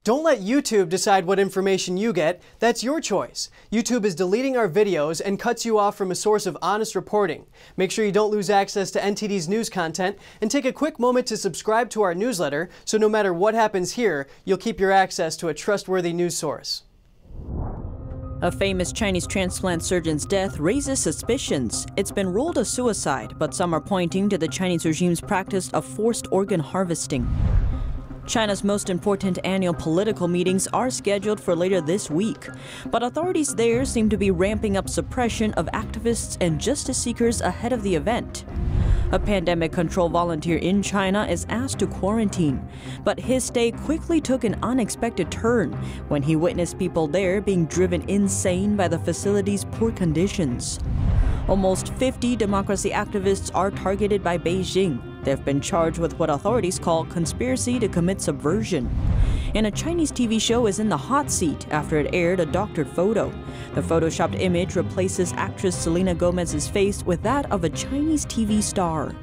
Don't let YouTube decide what information you get. That's your choice. YouTube is deleting our videos and cuts you off from a source of honest reporting. Make sure you don't lose access to NTD's news content, and take a quick moment to subscribe to our newsletter so no matter what happens here, you'll keep your access to a trustworthy news source. A famous Chinese transplant surgeon's death raises suspicions. It's been ruled a suicide, but some are pointing to the Chinese regime's practice of forced organ harvesting. China's most important annual political meetings are scheduled for later this week, but authorities there seem to be ramping up suppression of activists and justice seekers ahead of the event. A pandemic control volunteer in China is asked to quarantine, but his stay quickly took an unexpected turn when he witnessed people there being driven insane by the facility's poor conditions. Almost 50 democracy activists are targeted by Beijing. They've been charged with what authorities call conspiracy to commit subversion. And a Chinese TV show is in the hot seat after it aired a doctored photo. The photoshopped image replaces actress Selena Gomez's face with that of a Chinese TV star.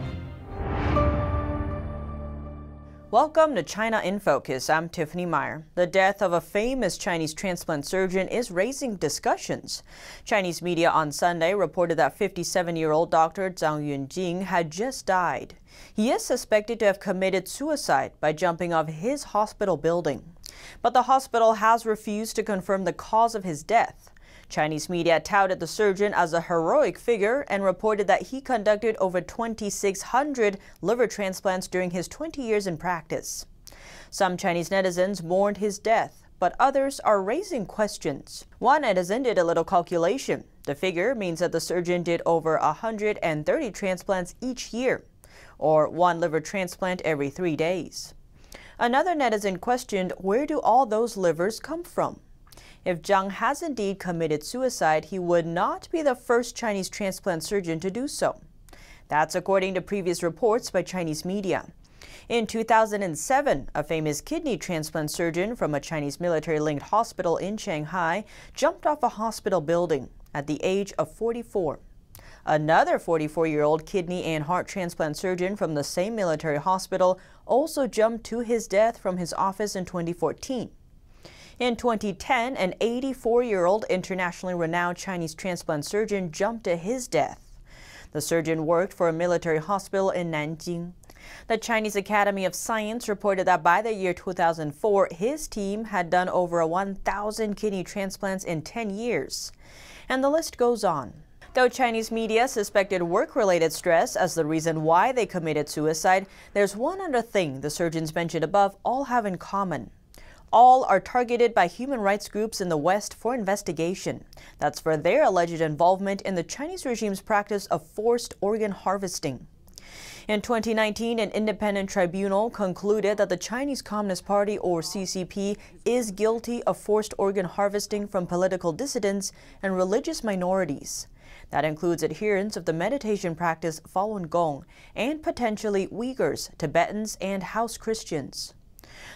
Welcome to China in Focus. I'm Tiffany Meyer. The death of a famous Chinese transplant surgeon is raising discussions. Chinese media on Sunday reported that 57-year-old Dr. Zhang Yunjing had just died. He is suspected to have committed suicide by jumping off his hospital building. But the hospital has refused to confirm the cause of his death. Chinese media touted the surgeon as a heroic figure and reported that he conducted over 2,600 liver transplants during his 20 years in practice. Some Chinese netizens mourned his death, but others are raising questions. One netizen did a little calculation. The figure means that the surgeon did over 130 transplants each year, or one liver transplant every 3 days. Another netizen questioned, where do all those livers come from? If Zhang has indeed committed suicide, he would not be the first Chinese transplant surgeon to do so. That's according to previous reports by Chinese media. In 2007, a famous kidney transplant surgeon from a Chinese military-linked hospital in Shanghai jumped off a hospital building at the age of 44. Another 44-year-old kidney and heart transplant surgeon from the same military hospital also jumped to his death from his office in 2014. In 2010, an 84-year-old internationally renowned Chinese transplant surgeon jumped to his death. The surgeon worked for a military hospital in Nanjing. The Chinese Academy of Science reported that by the year 2004, his team had done over 1,000 kidney transplants in 10 years. And the list goes on. Though Chinese media suspected work-related stress as the reason why they committed suicide, there's one other thing the surgeons mentioned above all have in common. All are targeted by human rights groups in the West for investigation. That's for their alleged involvement in the Chinese regime's practice of forced organ harvesting. In 2019, an independent tribunal concluded that the Chinese Communist Party, or CCP, is guilty of forced organ harvesting from political dissidents and religious minorities. That includes adherents of the meditation practice Falun Gong and potentially Uyghurs, Tibetans, and House Christians.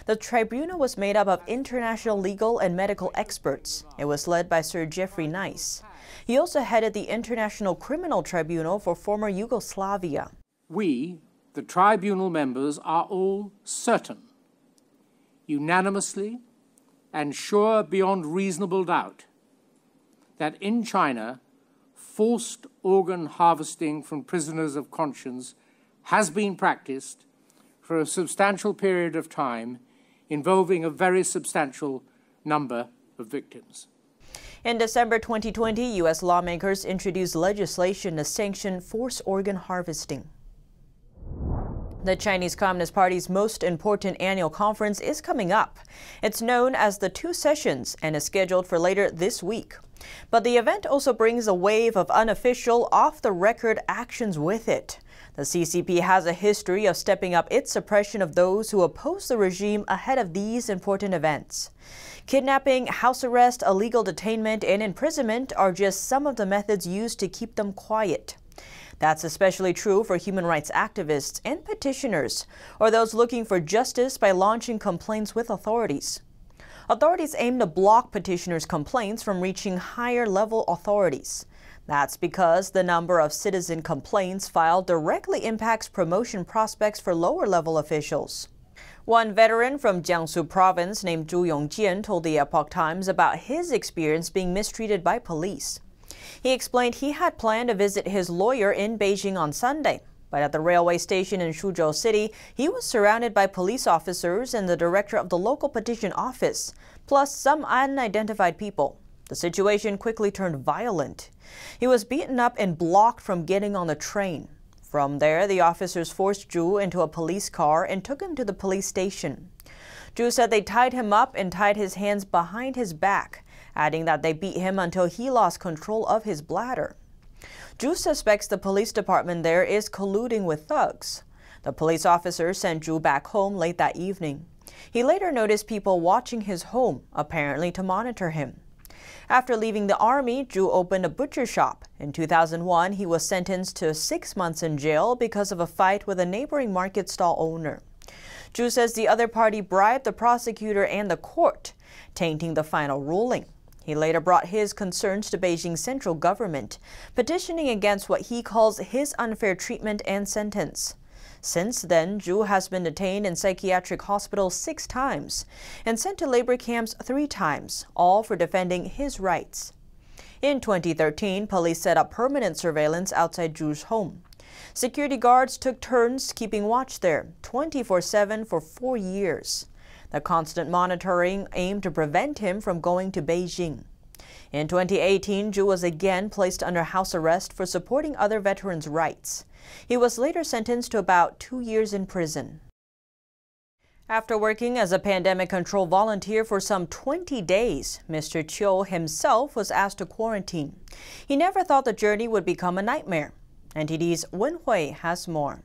The tribunal was made up of international legal and medical experts. It was led by Sir Jeffrey Nice. He also headed the International Criminal Tribunal for former Yugoslavia. We, the tribunal members, are all certain, unanimously and sure beyond reasonable doubt, that in China, forced organ harvesting from prisoners of conscience has been practiced for a substantial period of time, involving a very substantial number of victims. In December 2020, U.S. lawmakers introduced legislation to sanction forced organ harvesting. The Chinese Communist Party's most important annual conference is coming up. It's known as the Two Sessions and is scheduled for later this week. But the event also brings a wave of unofficial, off-the-record actions with it. The CCP has a history of stepping up its suppression of those who oppose the regime ahead of these important events. Kidnapping, house arrest, illegal detainment, and imprisonment are just some of the methods used to keep them quiet. That's especially true for human rights activists and petitioners, or those looking for justice by launching complaints with authorities. Authorities aim to block petitioners' complaints from reaching higher-level authorities. That's because the number of citizen complaints filed directly impacts promotion prospects for lower-level officials. One veteran from Jiangsu province named Zhu Yongjian told the Epoch Times about his experience being mistreated by police. He explained he had planned to visit his lawyer in Beijing on Sunday, but at the railway station in Suzhou City, he was surrounded by police officers and the director of the local petition office, plus some unidentified people. The situation quickly turned violent. He was beaten up and blocked from getting on the train. From there, the officers forced Zhu into a police car and took him to the police station. Zhu said they tied him up and tied his hands behind his back, adding that they beat him until he lost control of his bladder. Zhu suspects the police department there is colluding with thugs. The police officer sent Zhu back home late that evening. He later noticed people watching his home, apparently to monitor him. After leaving the army, Zhu opened a butcher shop. In 2001, he was sentenced to 6 months in jail because of a fight with a neighboring market stall owner. Zhu says the other party bribed the prosecutor and the court, tainting the final ruling. He later brought his concerns to Beijing's central government, petitioning against what he calls his unfair treatment and sentence. Since then, Zhu has been detained in psychiatric hospitals 6 times and sent to labor camps 3 times, all for defending his rights. In 2013, police set up permanent surveillance outside Zhu's home. Security guards took turns keeping watch there, 24/7 for 4 years. The constant monitoring aimed to prevent him from going to Beijing. In 2018, Zhu was again placed under house arrest for supporting other veterans' rights. He was later sentenced to about 2 years in prison. After working as a pandemic control volunteer for some 20 days, Mr. Cho himself was asked to quarantine. He never thought the journey would become a nightmare. NTD's Wenhui has more.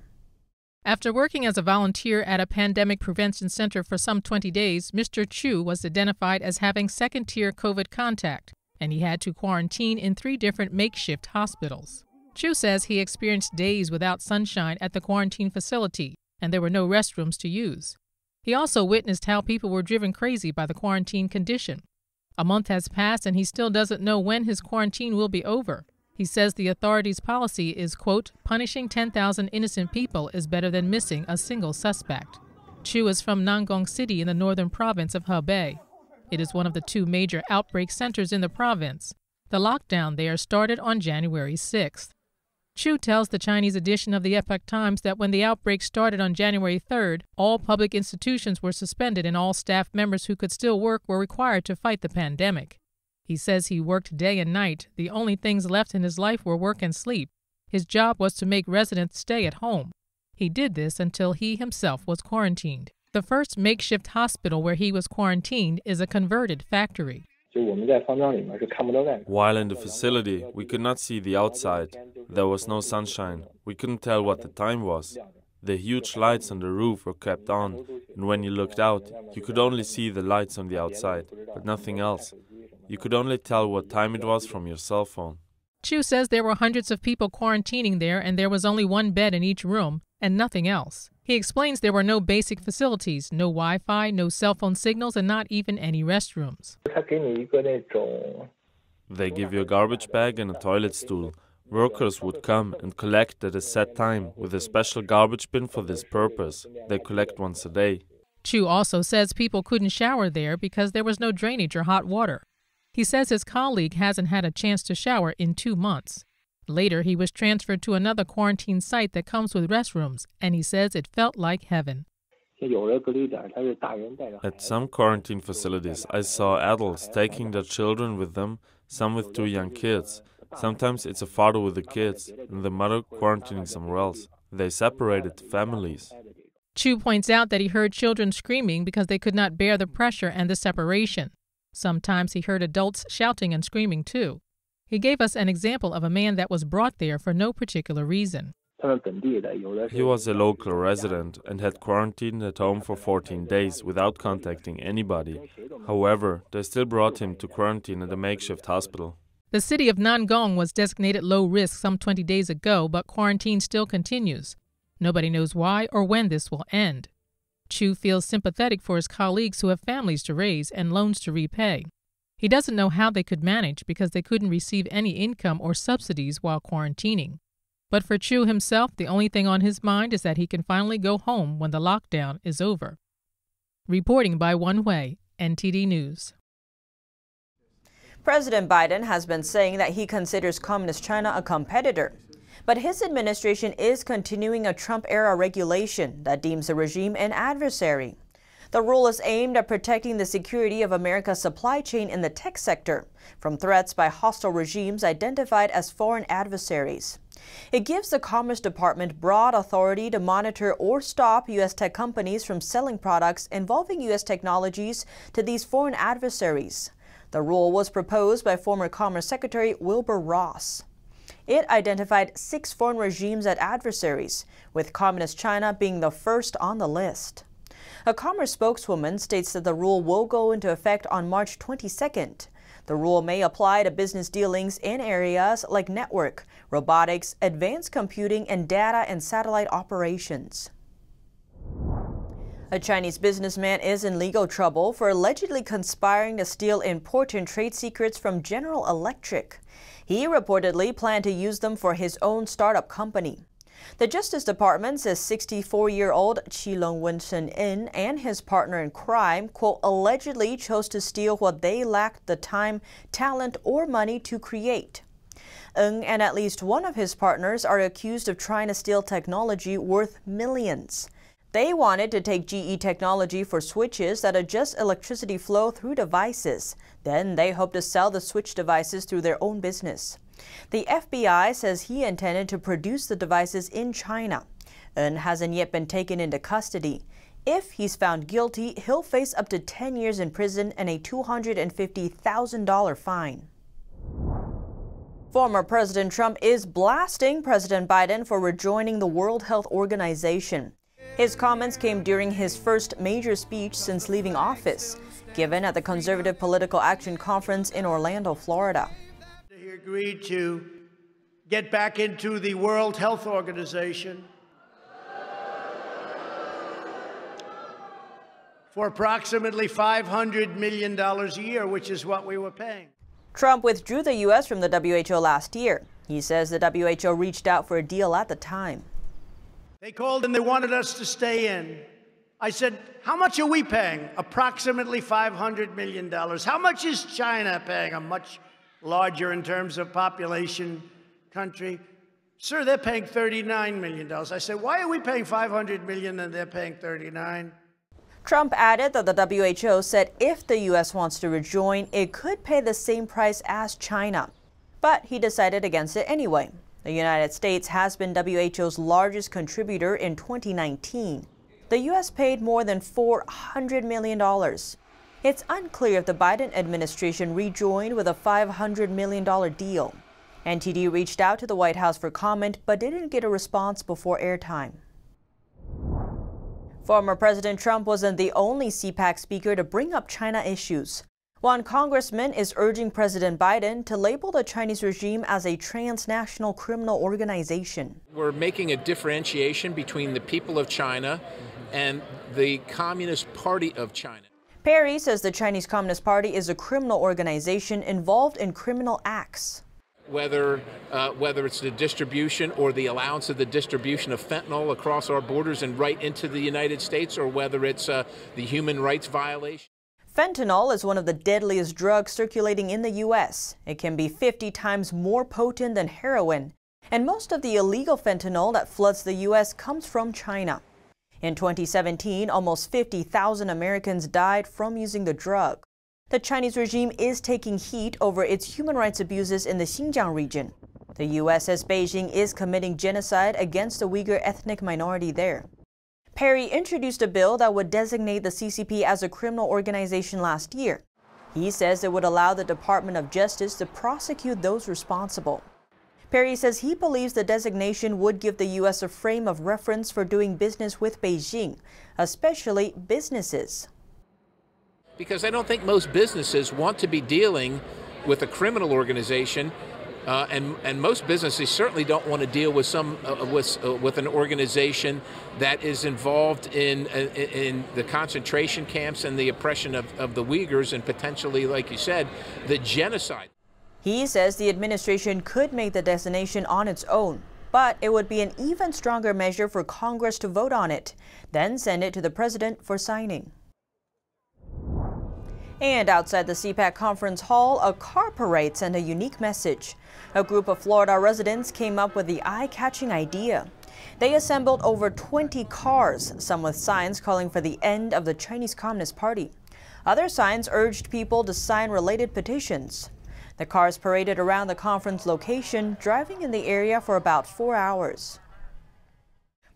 After working as a volunteer at a pandemic prevention center for some 20 days, Mr. Chu was identified as having second-tier COVID contact, and he had to quarantine in 3 different makeshift hospitals. Chu says he experienced days without sunshine at the quarantine facility, and there were no restrooms to use. He also witnessed how people were driven crazy by the quarantine condition. A month has passed, and he still doesn't know when his quarantine will be over. He says the authorities' policy is, quote, punishing 10,000 innocent people is better than missing a single suspect. Chu is from Nangong City in the northern province of Hebei. It is one of the 2 major outbreak centers in the province. The lockdown there started on January 6th. Chu tells the Chinese edition of the Epoch Times that when the outbreak started on January 3rd, all public institutions were suspended and all staff members who could still work were required to fight the pandemic. He says he worked day and night. The only things left in his life were work and sleep. His job was to make residents stay at home. He did this until he himself was quarantined. The first makeshift hospital where he was quarantined is a converted factory. While in the facility, we could not see the outside. There was no sunshine. We couldn't tell what the time was. The huge lights on the roof were kept on, and when you looked out, you could only see the lights on the outside, but nothing else. You could only tell what time it was from your cell phone. Chu says there were hundreds of people quarantining there, and there was only 1 bed in each room, and nothing else. He explains there were no basic facilities, no Wi-Fi, no cell phone signals, and not even any restrooms. They give you a garbage bag and a toilet stool. Workers would come and collect at a set time with a special garbage bin for this purpose. They collect once a day. Chu also says people couldn't shower there because there was no drainage or hot water. He says his colleague hasn't had a chance to shower in 2 months. Later, he was transferred to another quarantine site that comes with restrooms, and he says it felt like heaven. At some quarantine facilities, I saw adults taking their children with them, some with 2 young kids. Sometimes it's a father with the kids, and the mother quarantining somewhere else. They separated the families. Chu points out that he heard children screaming because they could not bear the pressure and the separation. Sometimes he heard adults shouting and screaming too. He gave us an example of a man that was brought there for no particular reason. He was a local resident and had quarantined at home for 14 days without contacting anybody. However, they still brought him to quarantine at a makeshift hospital. The city of Nangong was designated low risk some 20 days ago, but quarantine still continues. Nobody knows why or when this will end. Chu feels sympathetic for his colleagues who have families to raise and loans to repay. He doesn't know how they could manage because they couldn't receive any income or subsidies while quarantining. But for Chu himself, the only thing on his mind is that he can finally go home when the lockdown is over. Reporting by W.H.O, NTD News. President Biden has been saying that he considers Communist China a competitor. But his administration is continuing a Trump-era regulation that deems the regime an adversary. The rule is aimed at protecting the security of America's supply chain in the tech sector from threats by hostile regimes identified as foreign adversaries. It gives the Commerce Department broad authority to monitor or stop U.S. tech companies from selling products involving U.S. technologies to these foreign adversaries. The rule was proposed by former Commerce Secretary Wilbur Ross. It identified 6 foreign regimes as adversaries, with Communist China being the first on the list. A Commerce spokeswoman states that the rule will go into effect on March 22nd. The rule may apply to business dealings in areas like network, robotics, advanced computing, and data and satellite operations. A Chinese businessman is in legal trouble for allegedly conspiring to steal important trade secrets from General Electric. He reportedly planned to use them for his own startup company. The Justice Department says 64-year-old Qilong Wen-shen-in and his partner in crime, quote, allegedly chose to steal what they lacked the time, talent, or money to create. Ng and at least one of his partners are accused of trying to steal technology worth millions. They wanted to take GE technology for switches that adjust electricity flow through devices. Then they hope to sell the switch devices through their own business. The FBI says he intended to produce the devices in China. Ng hasn't yet been taken into custody. If he's found guilty, he'll face up to 10 years in prison and a $250,000 fine. Former President Trump is blasting President Biden for rejoining the World Health Organization. His comments came during his first major speech since leaving office, given at the Conservative Political Action Conference in Orlando, Florida. He agreed to get back into the World Health Organization for approximately $500 million a year, which is what we were paying. Trump withdrew the U.S. from the WHO last year. He says the WHO reached out for a deal at the time. They called and they wanted us to stay in. I said, how much are we paying? Approximately $500 million. How much is China paying? A much larger in terms of population country. Sir, they're paying $39 million. I said, why are we paying $500 million and they're paying $39? Trump added that the WHO said if the U.S. wants to rejoin, it could pay the same price as China. But he decided against it anyway. The United States has been WHO's largest contributor in 2019. The U.S. paid more than $400 million. It's unclear if the Biden administration rejoined with a $500 million deal. NTD reached out to the White House for comment but didn't get a response before airtime. Former President Trump wasn't the only CPAC speaker to bring up China issues. One congressman is urging President Biden to label the Chinese regime as a transnational criminal organization. We're making a differentiation between the people of China and the Communist Party of China. Perry says the Chinese Communist Party is a criminal organization involved in criminal acts. Whether it's the distribution or the allowance of the distribution of fentanyl across our borders and right into the United States, or whether it's the human rights violation. Fentanyl is one of the deadliest drugs circulating in the U.S. It can be 50 times more potent than heroin, and most of the illegal fentanyl that floods the U.S. comes from China. In 2017, almost 50,000 Americans died from using the drug. The Chinese regime is taking heat over its human rights abuses in the Xinjiang region. The U.S. says Beijing is committing genocide against the Uyghur ethnic minority there. Perry introduced a bill that would designate the CCP as a criminal organization last year. He says it would allow the Department of Justice to prosecute those responsible. Perry says he believes the designation would give the U.S. a frame of reference for doing business with Beijing, especially businesses. Because I don't think most businesses want to be dealing with a criminal organization. And most businesses certainly don't want to deal with with an organization that is involved in the concentration camps and the oppression of the Uyghurs and potentially, like you said, the genocide. He says the administration could make the designation on its own, but it would be an even stronger measure for Congress to vote on it, then send it to the president for signing. And outside the CPAC conference hall, a car parade sent a unique message. A group of Florida residents came up with the eye-catching idea. They assembled over 20 cars, some with signs calling for the end of the Chinese Communist Party. Other signs urged people to sign related petitions. The cars paraded around the conference location, driving in the area for about 4 hours.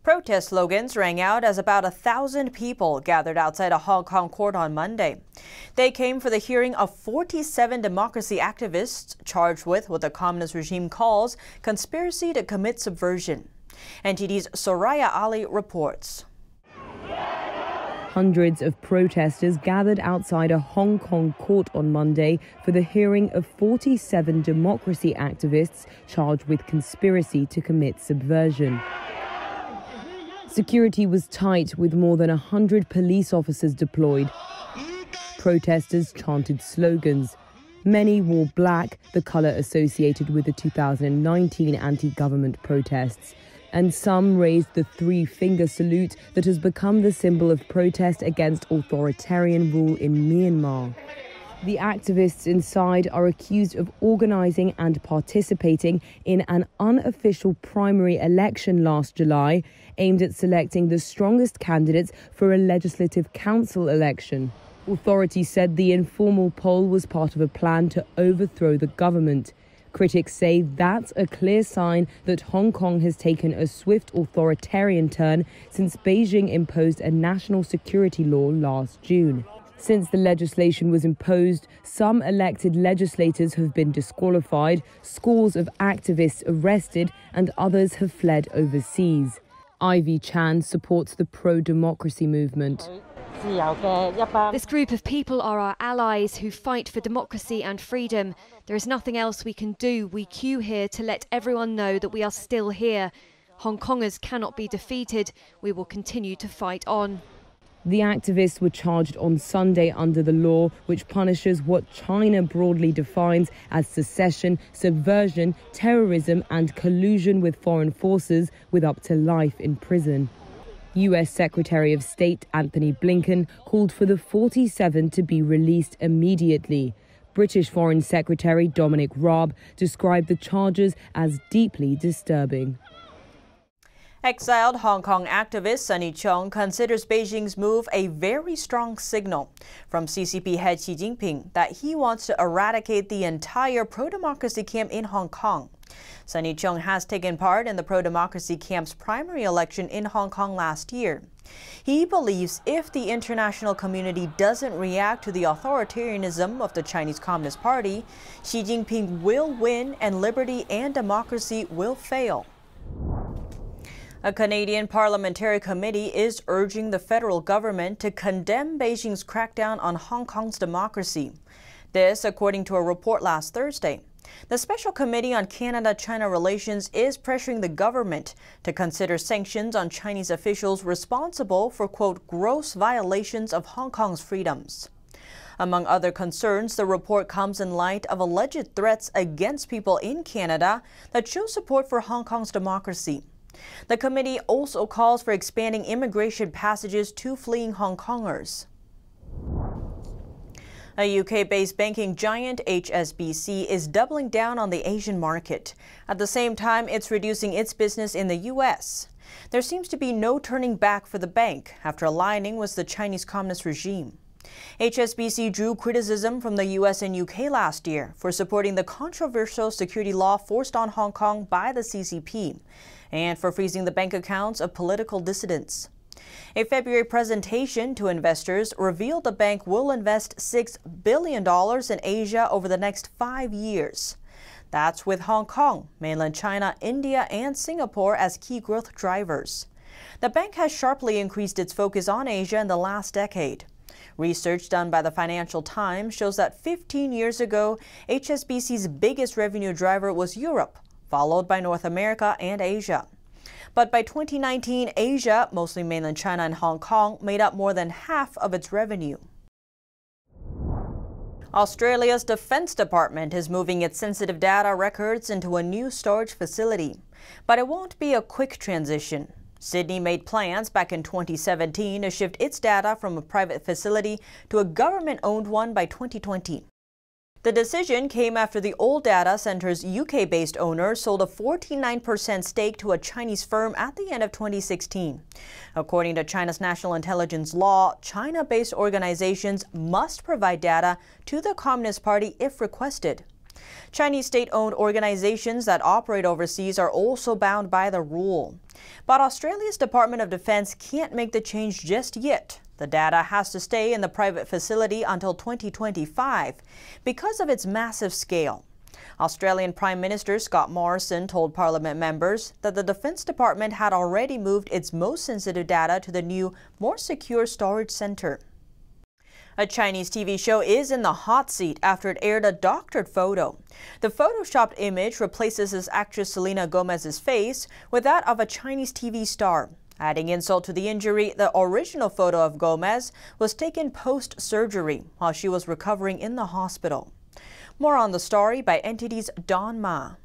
Protest slogans rang out as about 1,000 people gathered outside a Hong Kong court on Monday. They came for the hearing of 47 democracy activists charged with what the communist regime calls conspiracy to commit subversion. NTD's Soraya Ali reports. Hundreds of protesters gathered outside a Hong Kong court on Monday for the hearing of 47 democracy activists charged with conspiracy to commit subversion. Security was tight with more than 100 police officers deployed. Protesters chanted slogans. Many wore black, the colour associated with the 2019 anti-government protests. And some raised the three-finger salute that has become the symbol of protest against authoritarian rule in Myanmar. The activists inside are accused of organising and participating in an unofficial primary election last July, aimed at selecting the strongest candidates for a legislative council election. Authorities said the informal poll was part of a plan to overthrow the government. Critics say that's a clear sign that Hong Kong has taken a swift authoritarian turn since Beijing imposed a national security law last June. Since the legislation was imposed, some elected legislators have been disqualified, scores of activists arrested, and others have fled overseas. Ivy Chan supports the pro-democracy movement. This group of people are our allies who fight for democracy and freedom. There is nothing else we can do. We queue here to let everyone know that we are still here. Hong Kongers cannot be defeated. We will continue to fight on. The activists were charged on Sunday under the law, which punishes what China broadly defines as secession, subversion, terrorism and collusion with foreign forces, with up to life in prison. US Secretary of State Anthony Blinken called for the 47 to be released immediately. British Foreign Secretary Dominic Raab described the charges as deeply disturbing. Exiled Hong Kong activist Sunny Cheong considers Beijing's move a very strong signal from CCP head Xi Jinping that he wants to eradicate the entire pro-democracy camp in Hong Kong. Sunny Cheong has taken part in the pro-democracy camp's primary election in Hong Kong last year. He believes if the international community doesn't react to the authoritarianism of the Chinese Communist Party, Xi Jinping will win and liberty and democracy will fail. A Canadian parliamentary committee is urging the federal government to condemn Beijing's crackdown on Hong Kong's democracy. This, according to a report last Thursday. The Special Committee on Canada-China Relations is pressuring the government to consider sanctions on Chinese officials responsible for, quote, gross violations of Hong Kong's freedoms. Among other concerns, the report comes in light of alleged threats against people in Canada that show support for Hong Kong's democracy. The committee also calls for expanding immigration passages to fleeing Hong Kongers. A UK-based banking giant, HSBC, is doubling down on the Asian market. At the same time, it's reducing its business in the U.S. There seems to be no turning back for the bank after aligning with the Chinese Communist regime. HSBC drew criticism from the U.S. and UK last year for supporting the controversial security law forced on Hong Kong by the CCP and for freezing the bank accounts of political dissidents. A February presentation to investors revealed the bank will invest $6 billion in Asia over the next 5 years. That's with Hong Kong, mainland China, India, and Singapore as key growth drivers. The bank has sharply increased its focus on Asia in the last decade. Research done by the Financial Times shows that 15 years ago, HSBC's biggest revenue driver was Europe, followed by North America and Asia. But by 2019, Asia, mostly mainland China and Hong Kong, made up more than half of its revenue. Australia's Defence Department is moving its sensitive data records into a new storage facility. But it won't be a quick transition. Sydney made plans back in 2017 to shift its data from a private facility to a government-owned one by 2020. The decision came after the old data center's UK-based owner sold a 49% stake to a Chinese firm at the end of 2016. According to China's national intelligence law, China-based organizations must provide data to the Communist Party if requested. Chinese state-owned organizations that operate overseas are also bound by the rule. But Australia's Department of Defense can't make the change just yet. The data has to stay in the private facility until 2025 because of its massive scale. Australian Prime Minister Scott Morrison told Parliament members that the Defense Department had already moved its most sensitive data to the new, more secure storage center. A Chinese TV show is in the hot seat after it aired a doctored photo. The photoshopped image replaces its actress Selena Gomez's face with that of a Chinese TV star. Adding insult to the injury, the original photo of Gomez was taken post-surgery while she was recovering in the hospital. More on the story by NTD's Don Ma.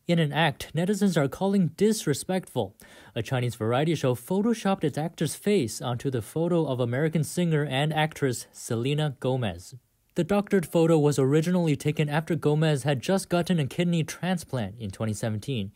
In an act netizens are calling disrespectful, a Chinese variety show photoshopped its actor's face onto the photo of American singer and actress Selena Gomez. The doctored photo was originally taken after Gomez had just gotten a kidney transplant in 2017.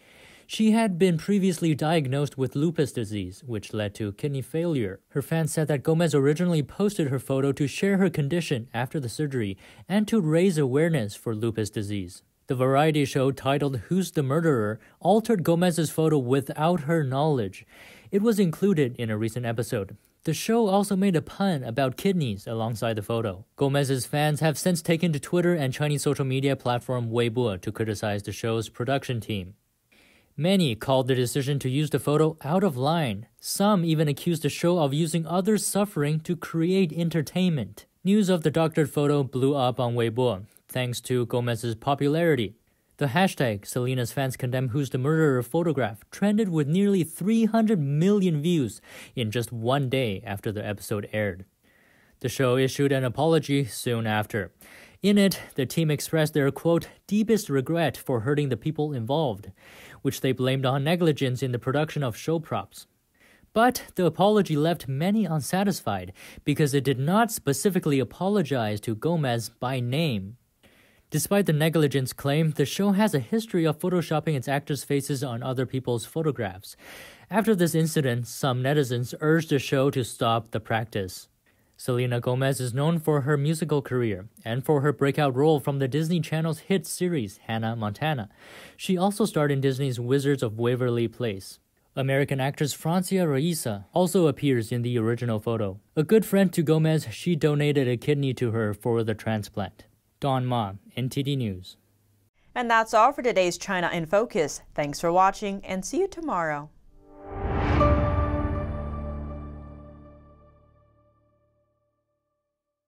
She had been previously diagnosed with lupus disease, which led to kidney failure. Her fans said that Gomez originally posted her photo to share her condition after the surgery and to raise awareness for lupus disease. The variety show titled Who's the Murderer altered Gomez's photo without her knowledge. It was included in a recent episode. The show also made a pun about kidneys alongside the photo. Gomez's fans have since taken to Twitter and Chinese social media platform Weibo to criticize the show's production team. Many called the decision to use the photo out of line. Some even accused the show of using others' suffering to create entertainment. News of the doctored photo blew up on Weibo, thanks to Gomez's popularity. The hashtag Selena's fans condemn Who's the Murderer photograph trended with nearly 300 million views in just one day after the episode aired. The show issued an apology soon after. In it, the team expressed their, quote, deepest regret for hurting the people involved, which they blamed on negligence in the production of show props. But the apology left many unsatisfied because it did not specifically apologize to Gomez by name. Despite the negligence claim, the show has a history of photoshopping its actors' faces on other people's photographs. After this incident, some netizens urged the show to stop the practice. Selena Gomez is known for her musical career and for her breakout role from the Disney Channel's hit series Hannah Montana. She also starred in Disney's Wizards of Waverly Place. American actress Francia Raisa also appears in the original photo. A good friend to Gomez, she donated a kidney to her for the transplant. Don Ma, NTD News. And that's all for today's China in Focus. Thanks for watching and see you tomorrow.